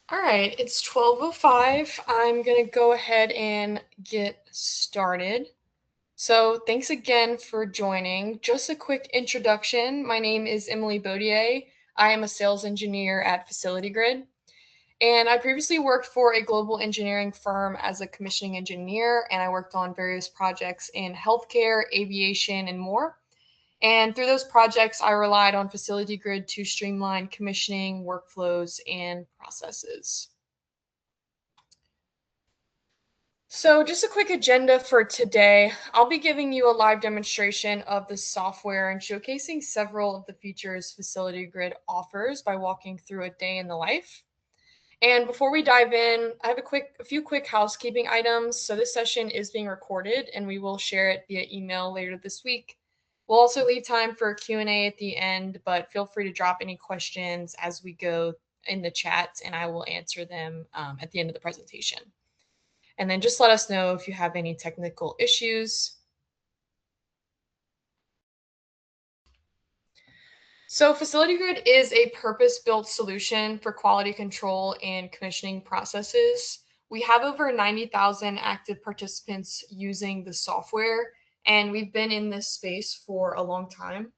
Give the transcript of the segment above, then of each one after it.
All right, it's 12:05. I'm going to go ahead and get started. So, thanks again for joining. Just a quick introduction. My name is Emily Baudier. I am a sales engineer at Facility Grid, and I previously worked for a global engineering firm as a commissioning engineer, and I worked on various projects in healthcare, aviation, and more. And through those projects, I relied on Facility Grid to streamline commissioning workflows and processes. So just a quick agenda for today. I'll be giving you a live demonstration of the software and showcasing several of the features Facility Grid offers by walking through a day in the life. And before we dive in, I have a few quick housekeeping items. So this session is being recorded and we will share it via email later this week. We'll also leave time for Q&A at the end, but feel free to drop any questions as we go in the chat and I will answer them at the end of the presentation. And then just let us know if you have any technical issues. So Facility Grid is a purpose-built solution for quality control and commissioning processes. We have over 90,000 active participants using the software, and we've been in this space for a long time.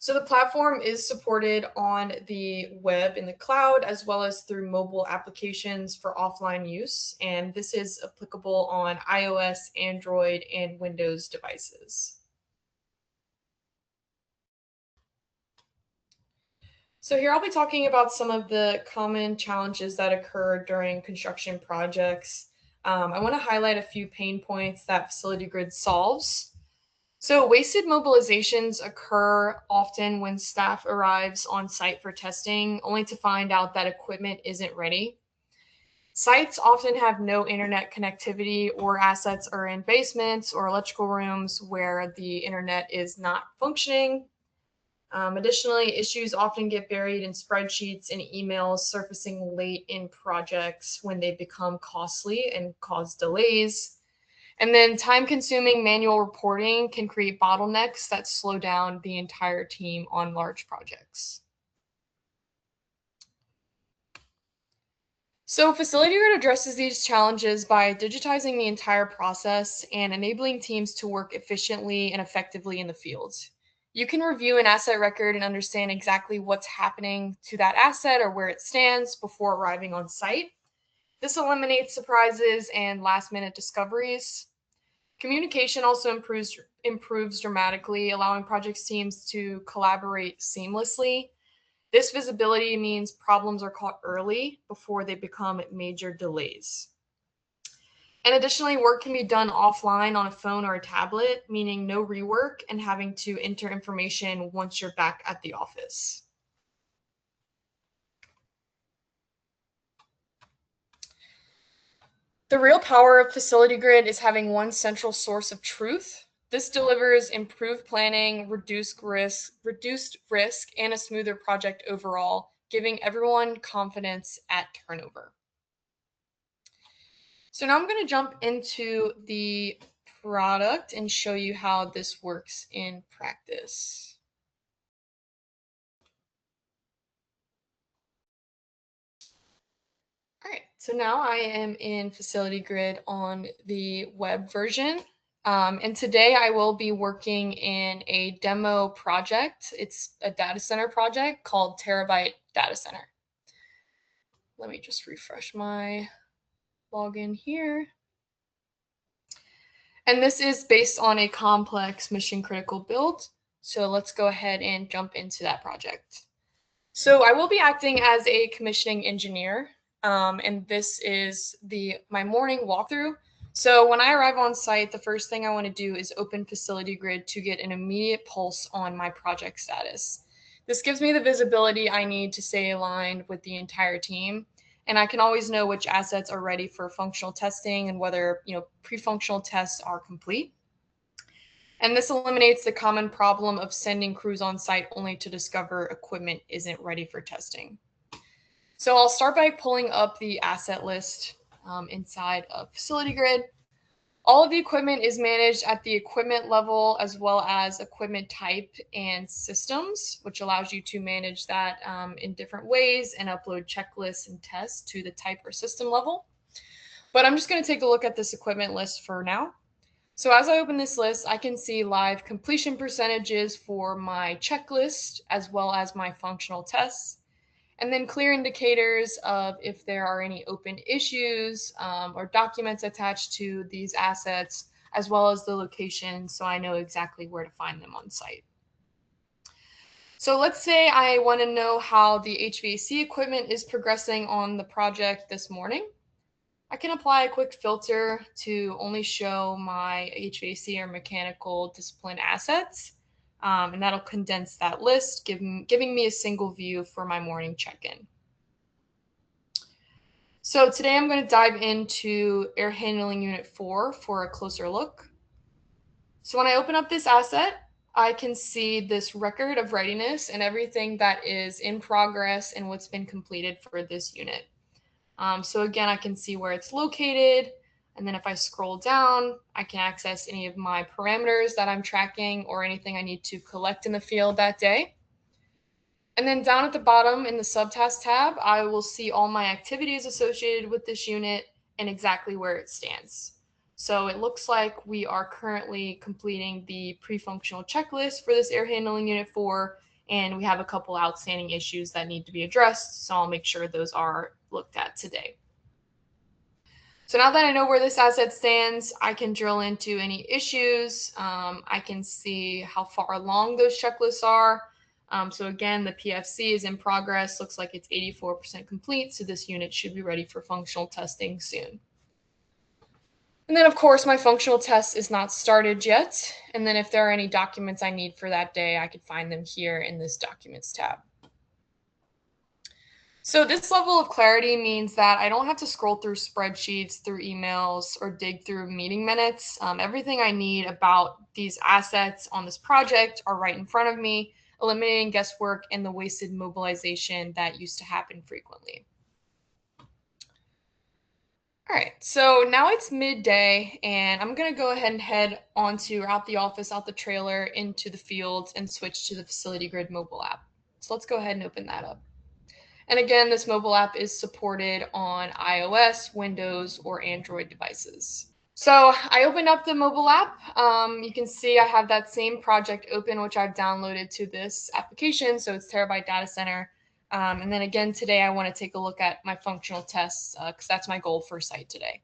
So the platform is supported on the web in the cloud, as well as through mobile applications for offline use. And this is applicable on iOS, Android, and Windows devices. So here I'll be talking about some of the common challenges that occur during construction projects. I want to highlight a few pain points that Facility Grid solves. So wasted mobilizations occur often when staff arrives on site for testing, only to find out that equipment isn't ready. Sites often have no internet connectivity or assets are in basements or electrical rooms where the internet is not functioning. Additionally, issues often get buried in spreadsheets and emails, surfacing late in projects when they become costly and cause delays. And then time-consuming manual reporting can create bottlenecks that slow down the entire team on large projects. So Facility Grid addresses these challenges by digitizing the entire process and enabling teams to work efficiently and effectively in the field. You can review an asset record and understand exactly what's happening to that asset or where it stands before arriving on site. This eliminates surprises and last-minute discoveries. Communication also improves dramatically, allowing project teams to collaborate seamlessly. This visibility means problems are caught early before they become major delays. And additionally, work can be done offline on a phone or a tablet, meaning no rework and having to enter information once you're back at the office. The real power of Facility Grid is having one central source of truth. This delivers improved planning, reduced risk, and a smoother project overall, giving everyone confidence at turnover. So now I'm going to jump into the product and show you how this works in practice. All right, so now I am in Facility Grid on the web version. And today I will be working in a demo project. It's a data center project called Terabyte Data Center. Let me just refresh my login here. And this is based on a complex mission critical build. So let's go ahead and jump into that project. So I will be acting as a commissioning engineer. And this is my morning walkthrough. So when I arrive on site, the first thing I want to do is open Facility Grid to get an immediate pulse on my project status. This gives me the visibility I need to stay aligned with the entire team. And I can always know which assets are ready for functional testing and whether pre-functional tests are complete. And this eliminates the common problem of sending crews on site only to discover equipment isn't ready for testing. So I'll start by pulling up the asset list inside of Facility Grid. All of the equipment is managed at the equipment level as well as equipment type and systems, which allows you to manage that in different ways and upload checklists and tests to the type or system level. But I'm just going to take a look at this equipment list for now. So as I open this list, I can see live completion percentages for my checklist as well as my functional tests, and then clear indicators of if there are any open issues or documents attached to these assets, as well as the location, so I know exactly where to find them on site. So let's say I want to know how the HVAC equipment is progressing on the project this morning. I can apply a quick filter to only show my HVAC or mechanical discipline assets, and that'll condense that list, giving me a single view for my morning check-in. So today I'm going to dive into Air Handling Unit 4 for a closer look. So when I open up this asset, I can see this record of readiness and everything that is in progress and what's been completed for this unit. So again, I can see where it's located. And then if I scroll down, I can access any of my parameters that I'm tracking or anything I need to collect in the field that day. And then down at the bottom in the subtask tab, I will see all my activities associated with this unit and exactly where it stands. So it looks like we are currently completing the pre-functional checklist for this air handling unit 4, and we have a couple outstanding issues that need to be addressed, so I'll make sure those are looked at today. So now that I know where this asset stands, I can drill into any issues. I can see how far along those checklists are. So again, the PFC is in progress. Looks like it's 84% complete. So this unit should be ready for functional testing soon. And then of course, my functional test is not started yet. And then if there are any documents I need for that day, I could find them here in this documents tab. So this level of clarity means that I don't have to scroll through spreadsheets, through emails, or dig through meeting minutes. Everything I need about these assets on this project are right in front of me, eliminating guesswork and the wasted mobilization that used to happen frequently. All right, so now it's midday, and I'm gonna go ahead and head out the office, out the trailer, into the field, and switch to the Facility Grid mobile app. So let's go ahead and open that up. And again, this mobile app is supported on iOS, Windows, or Android devices. So I opened up the mobile app. You can see I have that same project open, which I've downloaded to this application. So it's Terabyte Data Center. And then again, today I want to take a look at my functional tests because that's my goal for site today.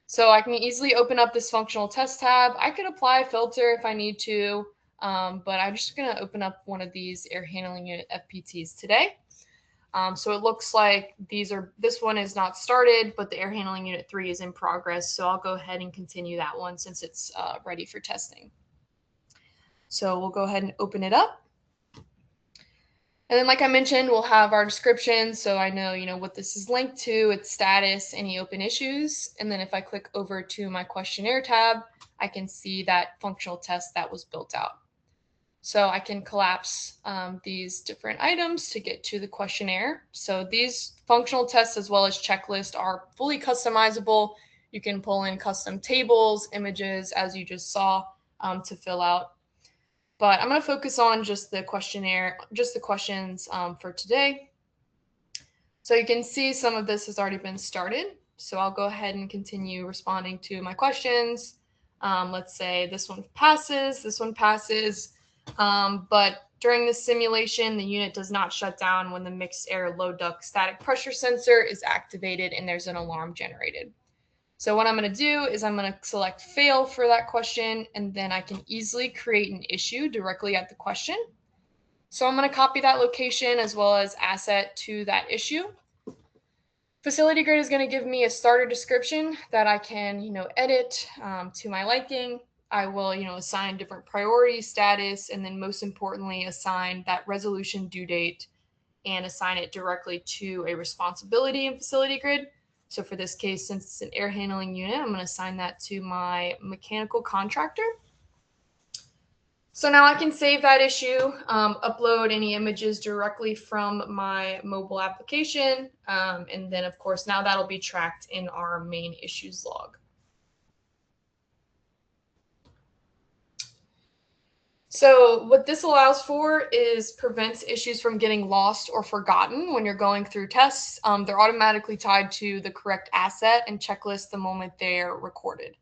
So I can easily open up this functional test tab. I could apply a filter if I need to, but I'm just going to open up one of these air handling unit FPTs today. So it looks like this one is not started, but the air handling unit 3 is in progress. So I'll go ahead and continue that one since it's ready for testing. So we'll go ahead and open it up. And then like I mentioned, we'll have our description. So I know, what this is linked to, its status, any open issues. And then if I click over to my questionnaire tab, I can see that functional test that was built out. So I can collapse these different items to get to the questionnaire. So these functional tests as well as checklists are fully customizable. You can pull in custom tables, images, as you just saw, to fill out. But I'm going to focus on just the questionnaire, just the questions for today. So you can see some of this has already been started. So I'll go ahead and continue responding to my questions. Let's say this one passes, this one passes. But during this simulation, the unit does not shut down when the mixed air low duct static pressure sensor is activated and there's an alarm generated. So what I'm going to do is I'm going to select fail for that question, and then I can easily create an issue directly at the question. So I'm going to copy that location as well as asset to that issue. Facility Grid is going to give me a starter description that I can, edit to my liking. I will, assign different priority status, and then most importantly, assign that resolution due date and assign it directly to a responsibility in Facility Grid. So for this case, since it's an air handling unit, I'm going to assign that to my mechanical contractor. So now I can save that issue, upload any images directly from my mobile application, and then of course now that'll be tracked in our main issues log. So what this allows for is prevents issues from getting lost or forgotten when you're going through tests. They're automatically tied to the correct asset and checklist the moment they're recorded.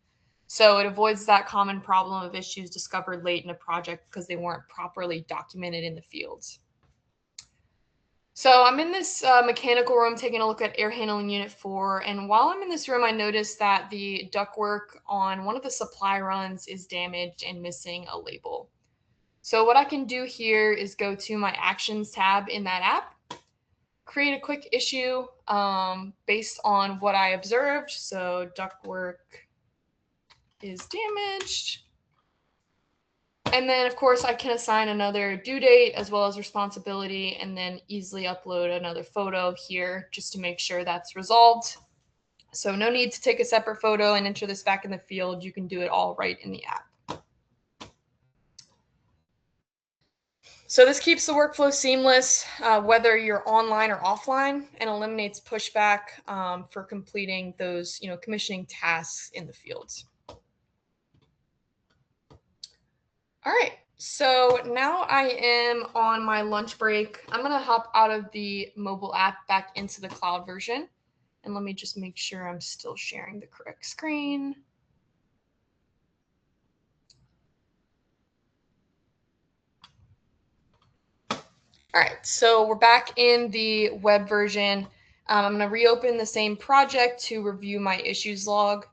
So it avoids that common problem of issues discovered late in a project because they weren't properly documented in the fields. So I'm in this mechanical room taking a look at air handling unit 4. And while I'm in this room, I noticed that the ductwork on one of the supply runs is damaged and missing a label. So what I can do here is go to my Actions tab in that app, create a quick issue based on what I observed. So ductwork is damaged. And then, of course, I can assign another due date as well as responsibility, and then easily upload another photo here just to make sure that's resolved. So no need to take a separate photo and enter this back in the field. You can do it all right in the app. So this keeps the workflow seamless, whether you're online or offline, and eliminates pushback for completing those, commissioning tasks in the fields. All right, so now I am on my lunch break. I'm gonna hop out of the mobile app back into the cloud version. And let me just make sure I'm still sharing the correct screen. All right, so we're back in the web version. I'm gonna reopen the same project to review my issues log.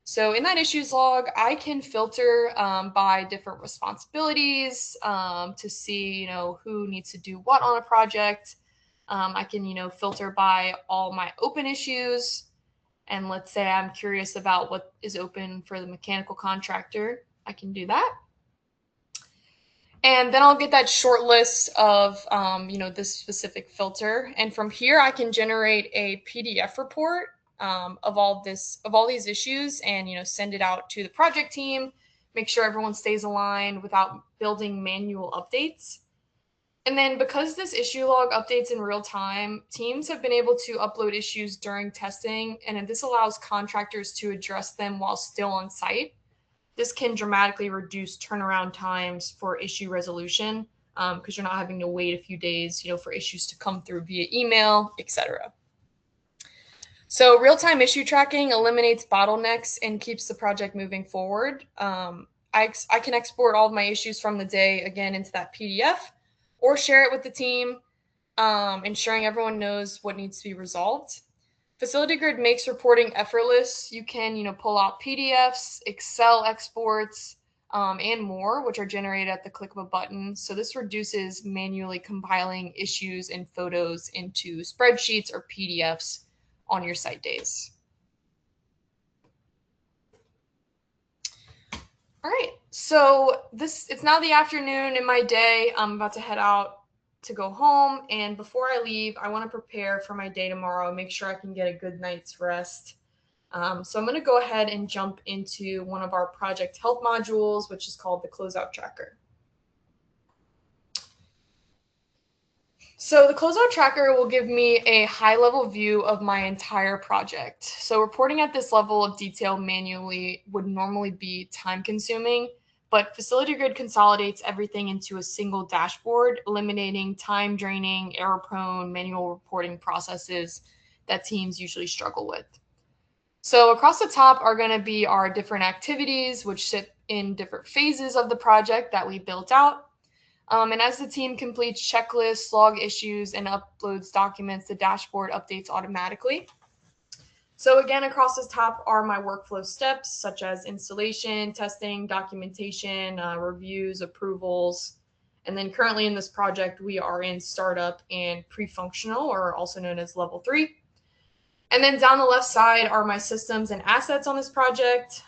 So in that issues log, I can filter by different responsibilities to see, who needs to do what on a project. I can, filter by all my open issues. And let's say I'm curious about what is open for the mechanical contractor. I can do that. And then I'll get that short list of, this specific filter. And from here, I can generate a PDF report of all these issues, and send it out to the project team. Make sure everyone stays aligned without building manual updates. And then because this issue log updates in real time, teams have been able to upload issues during testing, and this allows contractors to address them while still on site. This can dramatically reduce turnaround times for issue resolution because you're not having to wait a few days, for issues to come through via email, etc. So real-time issue tracking eliminates bottlenecks and keeps the project moving forward. I can export all of my issues from the day again into that PDF, or share it with the team, ensuring everyone knows what needs to be resolved. Facility Grid makes reporting effortless. You can, pull out PDFs, Excel exports, and more, which are generated at the click of a button. So this reduces manually compiling issues and photos into spreadsheets or PDFs on your site days. All right, so it's now the afternoon in my day. I'm about to head out to go home, and before I leave, I want to prepare for my day tomorrow, make sure I can get a good night's rest. So I'm going to go ahead and jump into one of our project help modules, which is called the Closeout Tracker. So the Closeout Tracker will give me a high-level view of my entire project. So reporting at this level of detail manually would normally be time-consuming, but Facility Grid consolidates everything into a single dashboard, eliminating time-draining, error-prone manual reporting processes that teams usually struggle with. So across the top are going to be our different activities, which sit in different phases of the project that we built out. And as the team completes checklists, log issues, and uploads documents, the dashboard updates automatically. So again, across the top are my workflow steps, such as installation, testing, documentation, reviews, approvals. And then currently in this project, we are in startup and pre-functional, or also known as level 3. And then down the left side are my systems and assets on this project.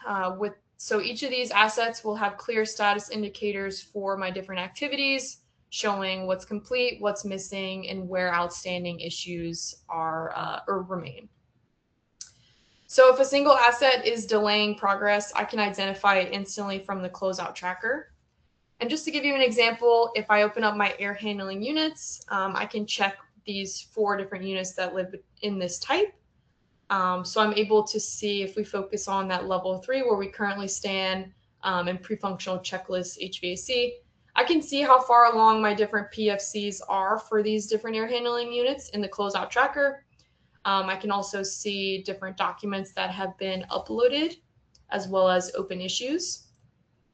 So each of these assets will have clear status indicators for my different activities, showing what's complete, what's missing, and where outstanding issues are or remain. So if a single asset is delaying progress, I can identify it instantly from the Closeout Tracker. And just to give you an example, if I open up my air handling units, I can check these 4 different units that live in this type. So I'm able to see, if we focus on that level 3 where we currently stand, in pre-functional checklist HVAC, I can see how far along my different PFCs are for these different air handling units in the Closeout Tracker. I can also see different documents that have been uploaded, as well as open issues.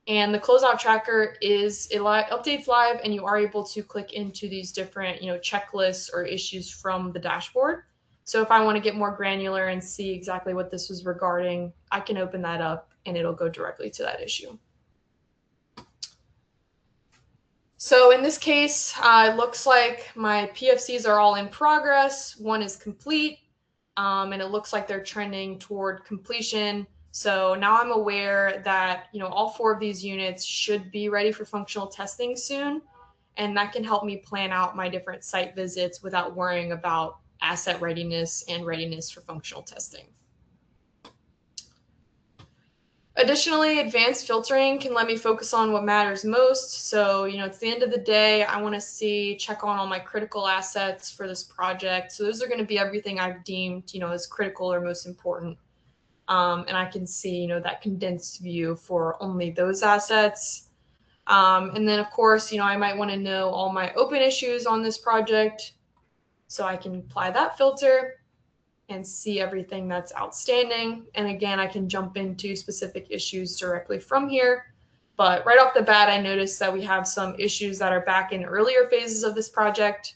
And the Closeout Tracker updates live, and you are able to click into these different checklists or issues from the dashboard. So if I want to get more granular and see exactly what this was regarding, I can open that up and it'll go directly to that issue. So in this case, it looks like my PFCs are all in progress. One is complete, and it looks like they're trending toward completion. So now I'm aware that all 4 of these units should be ready for functional testing soon, and that can help me plan out my different site visits without worrying about asset readiness and readiness for functional testing. Additionally, advanced filtering can let me focus on what matters most. So, it's the end of the day. I want to check on all my critical assets for this project. So those are going to be everything I've deemed, as critical or most important. And I can see, that condensed view for only those assets. And then, of course, I might want to know all my open issues on this project. So I can apply that filter and see everything that's outstanding. And again, I can jump into specific issues directly from here. But right off the bat, I noticed that we have some issues that are back in earlier phases of this project.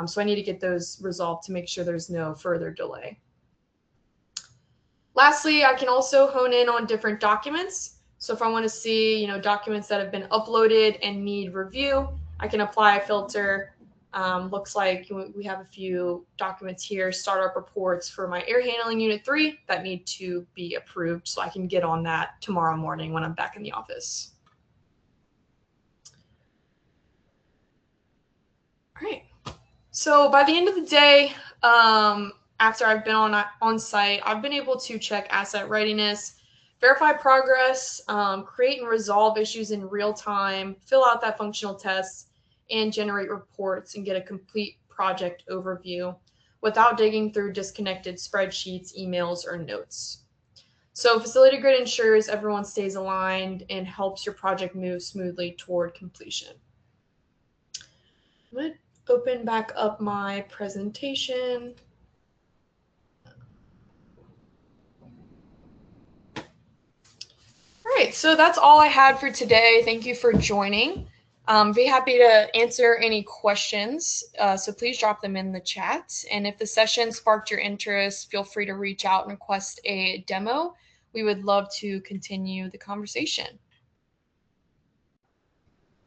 So I need to get those resolved to make sure there's no further delay. Lastly, I can also hone in on different documents. So if I want to see, documents that have been uploaded and need review, I can apply a filter. Looks like we have a few documents here, startup reports for my air handling unit 3 that need to be approved. So I can get on that tomorrow morning when I'm back in the office. All right. So by the end of the day, after I've been on site, I've been able to check asset readiness, verify progress, create and resolve issues in real time, fill out that functional test, and generate reports and get a complete project overview without digging through disconnected spreadsheets, emails, or notes. So Facility Grid ensures everyone stays aligned and helps your project move smoothly toward completion. I'm going to open back up my presentation. All right, so that's all I had for today. Thank you for joining. Be happy to answer any questions, so please drop them in the chat. And if the session sparked your interest, feel free to reach out and request a demo. We would love to continue the conversation.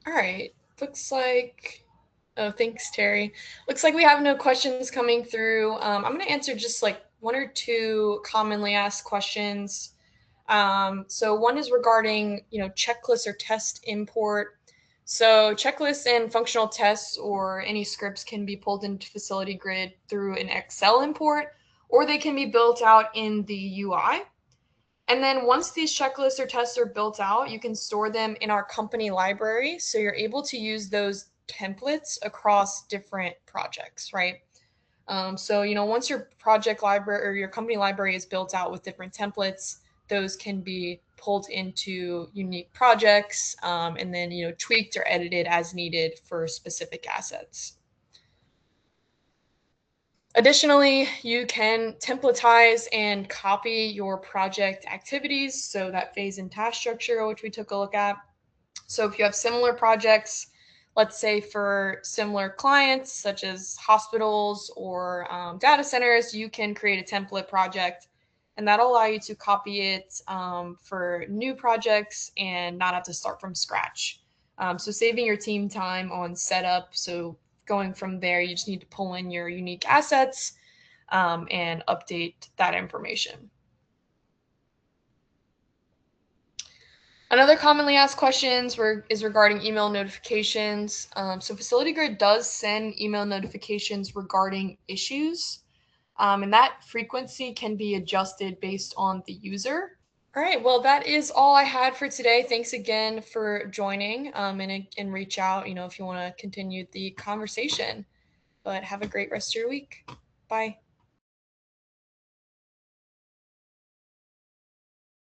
All right, looks like, oh, thanks, Terry. Looks like we have no questions coming through. I'm going to answer just like 1 or 2 commonly asked questions. So one is regarding, checklist or test import. So checklists and functional tests or any scripts can be pulled into Facility Grid through an Excel import, or they can be built out in the UI. And then once these checklists or tests are built out, you can store them in our company library. So you're able to use those templates across different projects, right? So, once your project library or your company library is built out with different templates, those can be pulled into unique projects and then, tweaked or edited as needed for specific assets. Additionally, you can templatize and copy your project activities. So that phase and task structure, which we took a look at. So if you have similar projects, let's say for similar clients, such as hospitals or data centers, you can create a template project, and that'll allow you to copy it for new projects and not have to start from scratch. So saving your team time on setup. So going from there, you just need to pull in your unique assets and update that information. Another commonly asked questions is regarding email notifications. So Facility Grid does send email notifications regarding issues, and that frequency can be adjusted based on the user. All right, well, that is all I had for today. Thanks again for joining and reach out, if you want to continue the conversation. But have a great rest of your week. Bye.